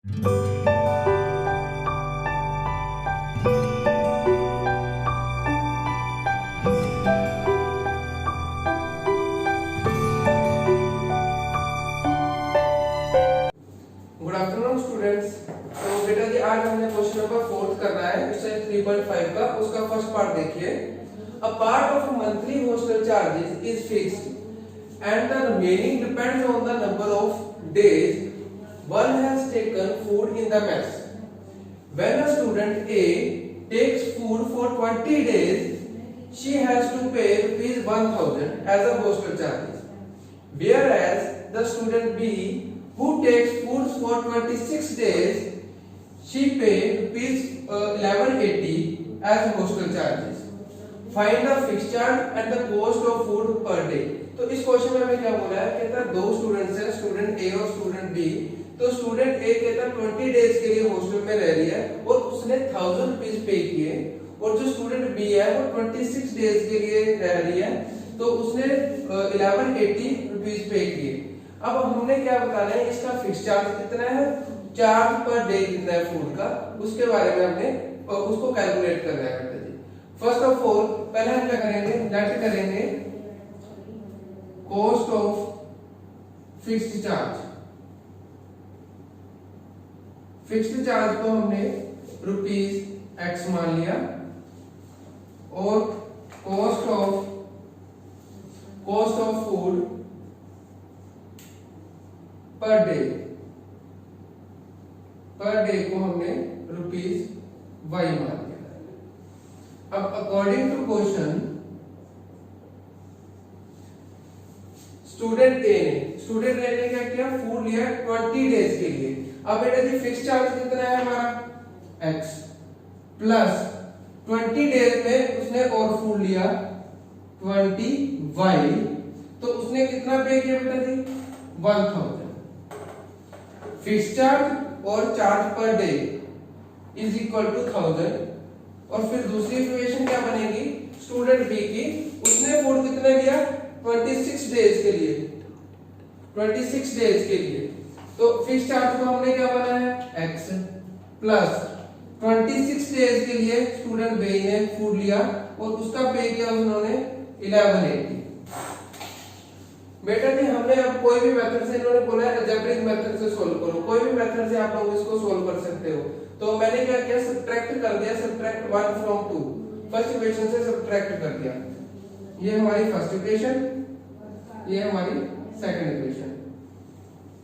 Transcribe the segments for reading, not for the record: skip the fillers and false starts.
Good afternoon students. तो बेटा जी आज हमने क्वेश्चन नंबर 4 करना है एक्सरसाइज 3.5 का। उसका फर्स्ट पार्ट देखिए। A part of monthly hostel charges is fixed and the remaining depends on the number of days one has taken food in the mess. When a student A takes food for 20 days, she has to pay rupees 1000 as a hostel charges. Whereas the student B who takes food for 26 days, she pay rupees 1180 as hostel charges. Find the fixed charge and the cost of food per day. तो इस question में हमें क्या बोला है, कहता है दो स्टूडेंट्स हैं, स्टूडेंट ए और स्टूडेंट बी। तो स्टूडेंट ए कहता है 20 डेज के लिए हॉस्टल में रह रही है और उसने 1000 रुपीज पे किए, और जो स्टूडेंट बी है वो 26 डेज के लिए रह रही है तो उसने 1180 रुपीज पे किए। अब हमने क्या बताना है, इसका फिक्स चार्ज कितना है, चार्ज पर डे कितना है फूड का, उसके बारे में हमने उसको कैलकुलेट करना है बेटा जी। फर्स्ट ऑफ ऑल पहले हम क्या करेंगे, लेट करेंगे cost of fixed charge. Fixed charge को हमने रुपीज एक्स मान लिया और cost of food per day को हमने रुपीज वाई मान लिया। अब अकॉर्डिंग टू क्वेश्चन स्टूडेंट ए ने क्या किया, फूड लिया 20 डेज के लिए। अब बेटा जी फिक्स चार्ज कितना है हमारा x प्लस 20 डेज में उसने और फूड लिया 20y, तो उसने कितना पे किया बेटा जी 1000। फिक्स चार्ज और charge per day is equal to 1000। और फिर दूसरी इक्वेशन क्या बनेगी स्टूडेंट बी की, उसने फूड कितने लिया 26 डेज के लिए, 26 डेज के लिए। तो फिक्स चार्ज को हमने क्या बनाया है x प्लस 26 डेज के लिए स्टूडेंट बी ने फूड लिया और उसका पे किया उन्होंने 1180। बेटा जी हमने अब कोई भी मेथड से, इन्होंने बोला है अलजेब्रिक मेथड से सोल्व करो, कोई भी मेथड से आप लोग इसको सोल्व कर सकते हो। तो मैंने क्या किया, सब्ट्रैक्ट कर दिया, सब्ट्रैक्ट 1 फ्रॉम 2, फर्स्ट इक्वेशन से सब्ट्रैक्ट कर दिया। ये हमारी फर्स्ट इक्वेशन, ये हमारी सेकंड इक्वेशन।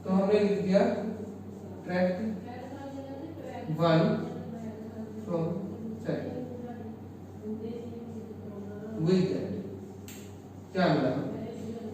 तो हमने लिख दिया subtract 1 from second, we get क्या मिला।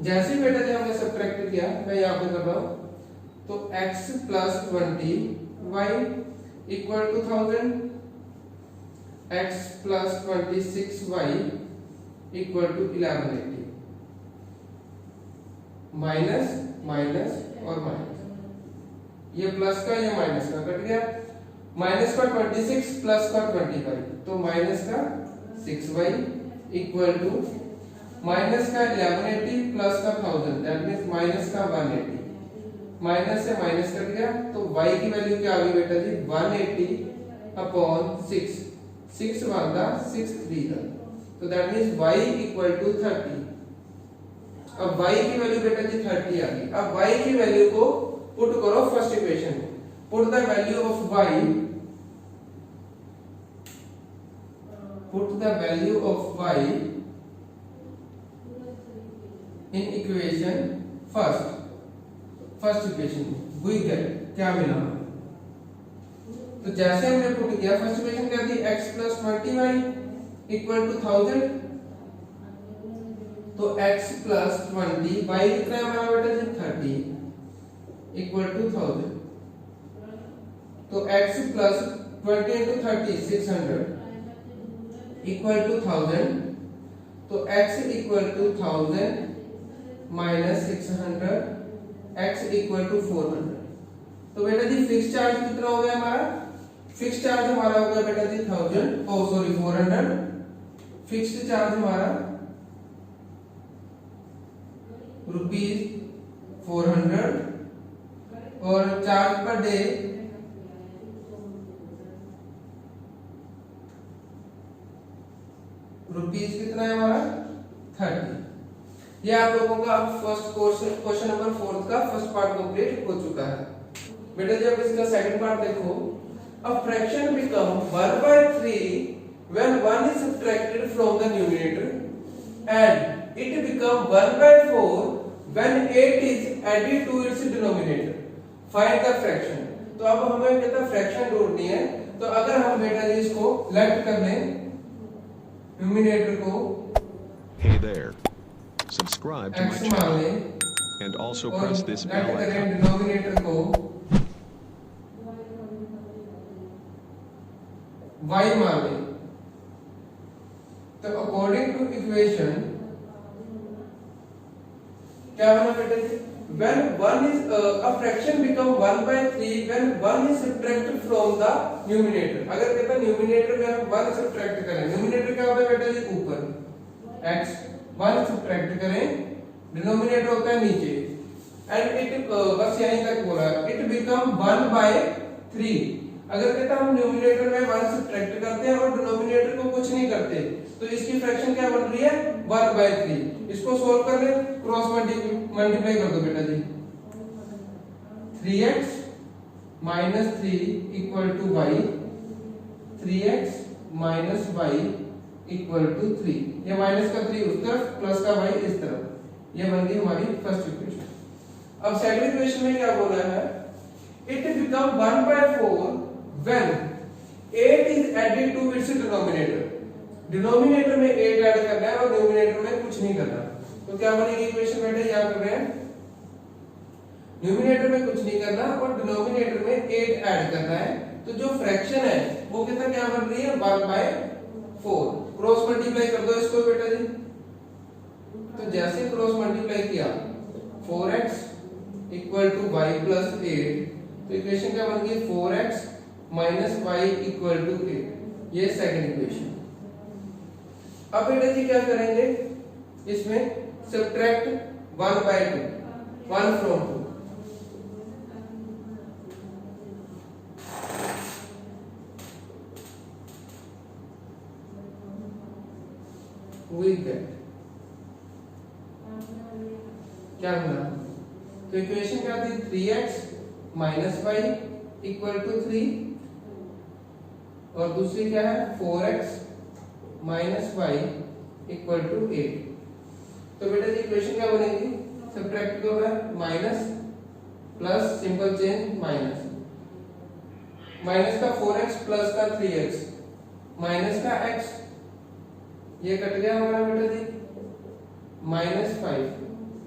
जैसे ही बेटा जी हमने सब्ट्रैक्ट किया, मैं यहां पे कर रहा हूं, तो x plus 20y equal to 1000, x plus 26y equal to 1180, minus minus और माइनस, ये प्लस का ये माइनस का कट गया, माइनस का 26 प्लस का 25, तो माइनस का 6y इक्वल टू माइनस का 1180 प्लस का 1000, दैट मींस माइनस का 180, माइनस से माइनस कट गया, तो y की वैल्यू क्या आ गई बेटा जी 180 अपॉन 6, 6 1 दा 6 3 दा, तो that means y equal to 30। अब y की वैल्यू बेटा जी 30 आ गई। अब y की वैल्यू को पुट करो फर्स्ट इक्वेशन में, put the value of y, put the value of y in equation first equation में, वी गेट क्या मिला। तो जैसे हमने पुट किया, फर्स्ट इक्वेशन क्या थी x plus 20y equal to 1000, तो x प्लस 20 y कितना है हमारा बेटा जी 30 इक्वल टू 1000, तो x plus 20 into 30 600 equal to 1000, तो x equal to 1000 minus 600, x equal to 400। तो बेटा जी फिक्स चार्ज कितना हो गया हमारा, फिक्स चार्ज हमारा हो गया बेटा जी 400, फिक्स्ड चार्ज हमारा ₹400 और चार्ज पर डे रुपीज कितना है हमारा 30। ये आप लोगों का फर्स्ट क्वेश्चन नंबर 4 का फर्स्ट पार्ट कंप्लीट हो चुका है। बेटा जब इसका सेकंड पार्ट देखो, a fraction become 1/3 when 1 is subtracted from the numerator and it become 1/4 when 8 is added to its denominator. Find the fraction। तो अब हमें कहता फ्रैक्शन ढूंढनी है। तो अगर हम बेटा जी इसको लेफ्ट कर लें न्यूमरेटर को Hey there. Subscribe to my x मान channel लें and also और press this लेफ्ट bell करें icon. डिनोमिनेटर को y मान लें। तो अकॉर्डिंग टू इक्वेशन क्या बना बेटा जी, when 1 is a fraction become 1/3 when 1 is subtracted from the numerator। अगर कहता न्यूमरेटर में हम 1 सब्ट्रैक्ट करें, न्यूमरेटर क्या होता है बेटा जी ऊपर, x 1 सब्ट्रैक्ट करें, डिनोमिनेटर होता है नीचे, एंड इट बस यहीं तक बोला, इट बिकम 1/3। अगर कहता हम न्यूमरेटर में 1 सब्ट्रैक्ट करते हैं और डिनोमिनेटर को कुछ नहीं करते, तो इसकी फ्रैक्शन क्या बन रही है 1/3। इसको सोल्व कर ले, क्रॉस मल्टीप्लाई कर दो बेटा जी, 3x minus 3 equal to y, 3x minus y equal to 3। ये माइनस का 3 उस तरफ, प्लस का y इस तरफ। ये बन गई हमारी फर्स्ट इक्वेशन। अब सेकंड इक्वेशन में क्या बोला है, it become 1/4 when 8 is added to its denominator। Denominator में 8 ऐड करना है और न्यूमरेटर में कुछ नहीं करना। तो क्या बनेगी इक्वेशन बेटा, याद कर रहे हैं, न्यूमरेटर में कुछ नहीं करना और डिनोमिनेटर में 8 ऐड करना है। तो जो फ्रैक्शन है वो कितना क्या बन रही है 1/4। क्रॉस मल्टीप्लाई कर दो इसको बेटा जी। तो जैसे क्रॉस मल्टीप्लाई किया 4x equal to y plus 8, तो इक्वेशन क्या बन गई 4x minus y equal to 8। ये सेकंड इक्वेशन। अब बेटा जी क्या करेंगे, इसमें सब्ट्रैक्ट 1/2, 1 from 2। We get क्या मिला, तो इक्वेशन क्या थी 3x minus y equal to 3 और दूसरी क्या है 4x minus y equal to 8। तो बेटा जी इक्वेशन क्या बनेगी, सब्ट्रैक्ट क्या होगा minus plus, simple change minus, minus का 4x प्लस का 3x माइनस का x, ये कट गया हमारा बेटा जी -5,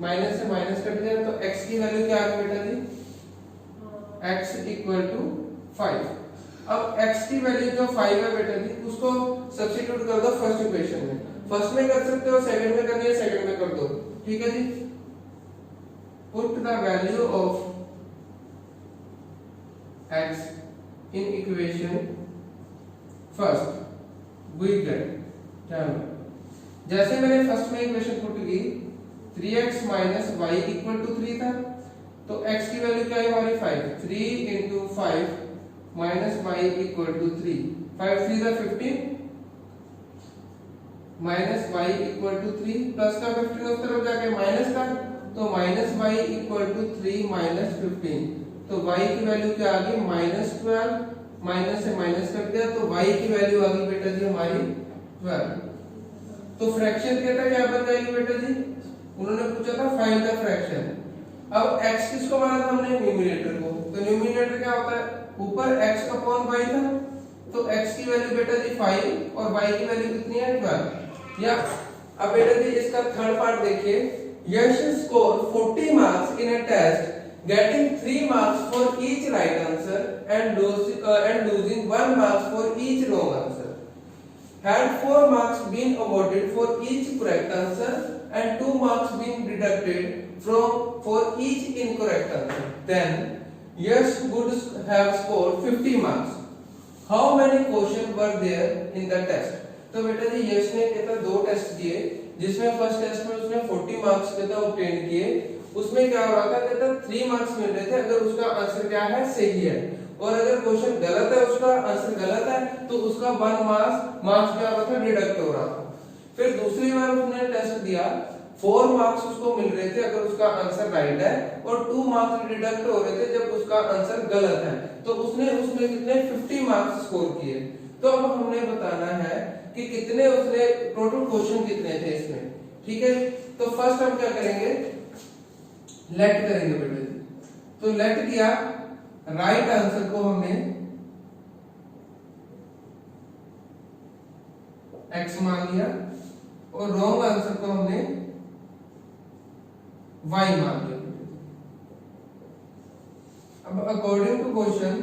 माइनस से माइनस कट गया तो x की वैल्यू क्या आ गई बेटा जी x इक्वल टू 5। अब x की वैल्यू जो 5 है बेटा जी उसको सब्स्टिट्यूट कर दो फर्स्ट इक्वेशन में। फर्स्ट में कर सकते हो, सेकंड में करनी है सेकंड में कर दो, ठीक है जी। Put the value of x in equation first, we get क्या, जैसे मैंने फर्स्ट में इक्वेशन पुट की 3x minus y equal to 3 था, तो x की वैल्यू क्या है हमारी 5, 3 into 5 minus y equal to 3, 5 3 जा 15 minus y equal to 3 plus का 15 उस तरफ जाके माइनस का, तो minus y equal to 3 minus 15, तो y की वैल्यू क्या आ गई -12, माइनस से माइनस कट गया तो y की वैल्यू आ गई बेटा जी हमारी 12। तो फ्रैक्शन कहता क्या बन जाएगी बेटा जी, उन्होंने पूछा था फाइंड द फ्रैक्शन। अब x किसको माना था हमने, न्यूमरेटर को, तो न्यूमरेटर क्या होता है ऊपर x अपॉन y था, तो x की वैल्यू बेटा जी 5 और y की वैल्यू कितनी है 12। या अब बेटा जी इसका थर्ड पार्ट देखिए, Yash score 40 marks in a test getting 3 marks for each right answer and losing 1 marks for each wrong answer. Had 4 marks been awarded for each correct answer and 2 marks been deducted for each incorrect answer, then Yash would have scored 50 marks. How many questions were there in the test? तो बेटा जी यश ने कहता 2 test दिए, जिसमें first test में उसने 40 marks कहता obtain किए। उसमें क्या हो रहा था कहता 3 मार्क्स मिल रहे थे अगर उसका आंसर क्या है सही है, और अगर क्वेश्चन गलत है उसका आंसर गलत है तो उसका 1 मार्क्स क्या हो रहा था डिडक्ट हो रहा था। फिर दूसरी बार उसने टेस्ट दिया, 4 मार्क्स उसको मिल रहे थे अगर उसका आंसर राइट है, और 2 मार्क्स डिडक्ट हो रहे थे जब उसका आंसर गलत है। तो उसने उसमें कितने 50 मार्क्स स्कोर किए। तो अब हमने बताना है कि कितने उसने टोटल क्वेश्चन कितने थे इसमें, ठीक है। तो फर्स्ट हम क्या करेंगे, लेट करेंगे बेटे। तो लेट किया, राइट आंसर को हमने x मान लिया और रॉन्ग आंसर को हमने y मान लिया। अब अकॉर्डिंग टू क्वेश्चन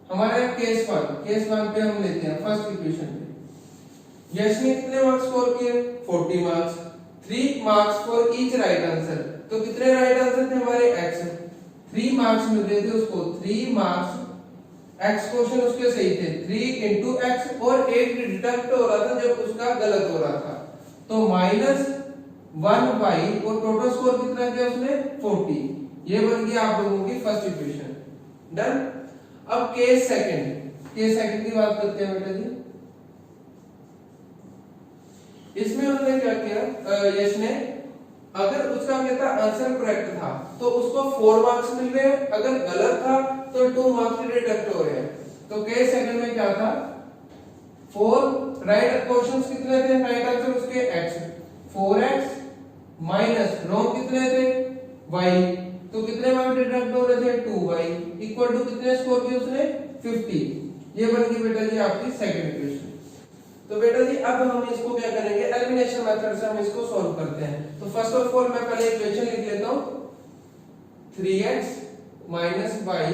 हमारा केस वन पे हम लेते हैं फर्स्ट इक्वेशन पे। यश ने कितने मार्क्स स्कोर किए, 40 marks, 3 marks for each right answer. तो कितने राइट आंसर थे हमारे x, 3 मार्क्स मिल रहे थे उसको, 3 मार्क्स, x क्वेश्चन उसके सही थे, 3 into x, और 1 डिडक्ट हो रहा था जब उसका गलत हो रहा था, तो -1y, और टोटल स्कोर कितना किया उसने 40। ये बन गया आप लोगों की फर्स्ट इक्वेशन। डन। अब केस सेकंड की बात करते हैं बेटा जी। इसमें उन्होंने क्या किया, यश ने, अगर उसका क्या था आंसर करेक्ट था तो उसको 4 मार्क्स मिल रहे हैं, अगर गलत था तो 2 मार्क्स डिडक्ट हो रहे हैं। तो केस सेकंड में क्या था, 4 राइट क्वेश्चंस कितने थे, राइट आंसर उसके x, 4x माइनस रॉन्ग कितने थे y, तो कितने मार्क्स डिडक्ट हो रहे थे 2y, इक्वल टू कितने स्कोर किए उसने 50। ये बन गई बेटा जी आपकी सेकंड इक्वेशन। तो बेटा जी अब हम इसको क्या करेंगे, एलिमिनेशन मेथड से हम इसको सॉल्व करते हैं। तो फर्स्ट ऑफ ऑल मैं पहले इक्वेशन लिख लेता हूं, 3x minus y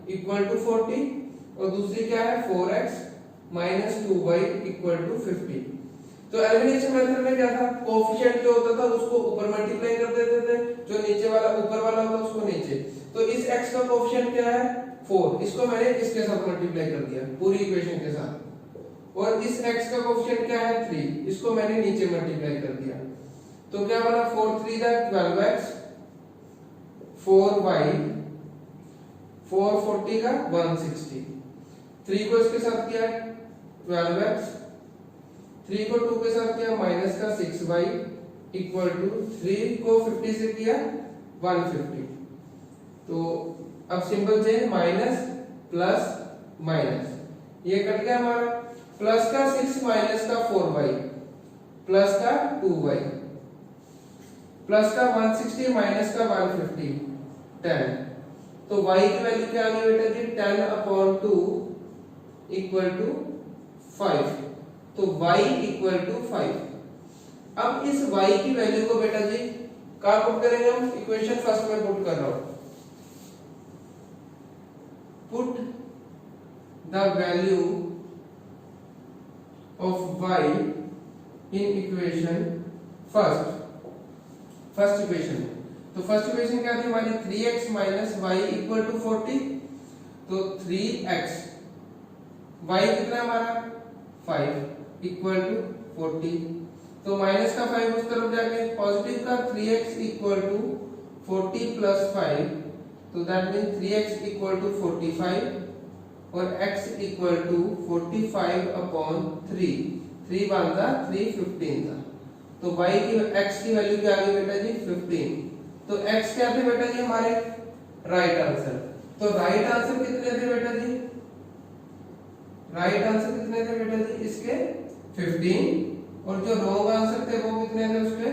equal to 40, और दूसरी क्या है 4x minus 2y equal to 50। तो एलिमिनेशन मेथड में क्या था, कोएफिशिएंट जो होता था उसको ऊपर मल्टीप्लाई कर देते थे, जो नीचे वाला ऊपर वाला होता उसको नीचे। तो इस x का कोएफिशिएंट क्या है 4, इसको मैंने इसके साथ मल्टीप्लाई कर दिया पूरी इक्वेशन के साथ, और इस x का कोएफिशिएंट क्या है 3, इसको मैंने नीचे मल्टीप्लाई कर दिया। तो क्या बना 4 3 दा 12x, 4y, 4 40 का 160, 3 को इसके साथ किया 12x, 3 को 2 के साथ किया माइनस का 6y इक्वल टू 3 को 50 से किया 150। तो अब simple change, minus plus minus, ये कट गया हमारा, प्लस का 6 माइनस का 4y प्लस का 2y, प्लस का 160 माइनस का 150 10। तो y की वैल्यू क्या आ गई बेटा जी 10/2 इक्वल टू 5। तो y इक्वल टू 5। अब इस y की वैल्यू को बेटा जी कहां पुट करेंगे हम, इक्वेशन फर्स्ट में पुट कर रहा हूं, put the value of y in equation first equation. तो फर्स्ट इक्वेशन क्या थी हमारी 3x minus y equal to 40। तो 3x, y कितना हमारा 5 इक्वल टू 40, तो माइनस का 5 उस तरफ जाके पॉजिटिव का 3x इक्वल टू 40 प्लस 5, तो that mean 3x equal to 45 और x इक्वल टू 45/3, 3 बनता 315 था। तो y की x की वैल्यू क्या आ गई बेटा जी 15। तो x क्या थे बेटा जी हमारे राइट आंसर। तो राइट आंसर कितने थे बेटा जी, राइट आंसर कितने थे बेटा जी इसके 15, और जो रॉन्ग आंसर थे वो कितने थे उसके,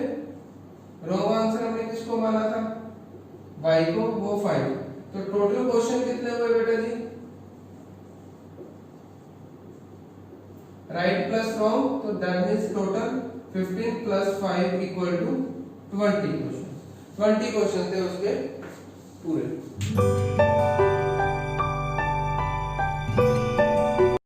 रॉन्ग आंसर हमने किसको माना था y को, वो 5। तो टोटल क्वेश्चन कितने हुए बेटा जी, राइट प्लस रॉन्ग, तो that means total 15 plus 5 equal to 20 question. 20 question थे उसके पूरे।